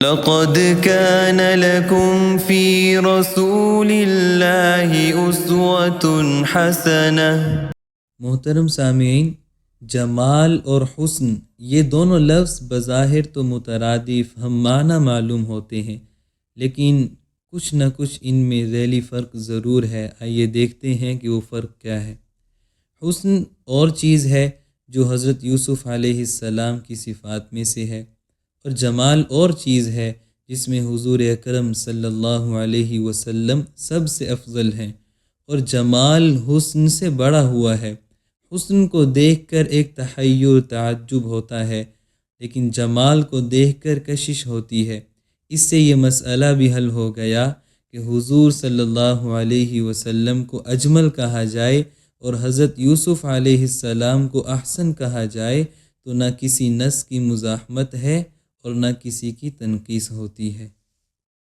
لقد كان لكم في رسول الله أسوة حسنة۔ محترم سامعین، جمال اور حسن یہ دونوں لفظ بظاہر تو مترادف ہم معنی معلوم ہوتے ہیں، لیکن کچھ نہ کچھ ان میں ذیلی فرق ضرور ہے۔ آئیے دیکھتے ہیں کہ وہ فرق کیا ہے۔ حسن اور چیز ہے جو حضرت یوسف علیہ السلام کی صفات میں سے ہے، اور جمال اور چیز ہے جس میں حضور اکرم صلی اللہ علیہ وسلم سب سے افضل ہیں، اور جمال حسن سے بڑا ہوا ہے۔ حسن کو دیکھ کر ایک تحیر تعجب ہوتا ہے، لیکن جمال کو دیکھ کر کشش ہوتی ہے۔ اس سے یہ مسئلہ بھی حل ہو گیا کہ حضور صلی اللہ علیہ وسلم کو اجمل کہا جائے اور حضرت یوسف علیہ السلام کو احسن کہا جائے تو نہ کسی نص کی مزاحمت ہے اور نہ کسی کی تنقیص ہوتی ہے۔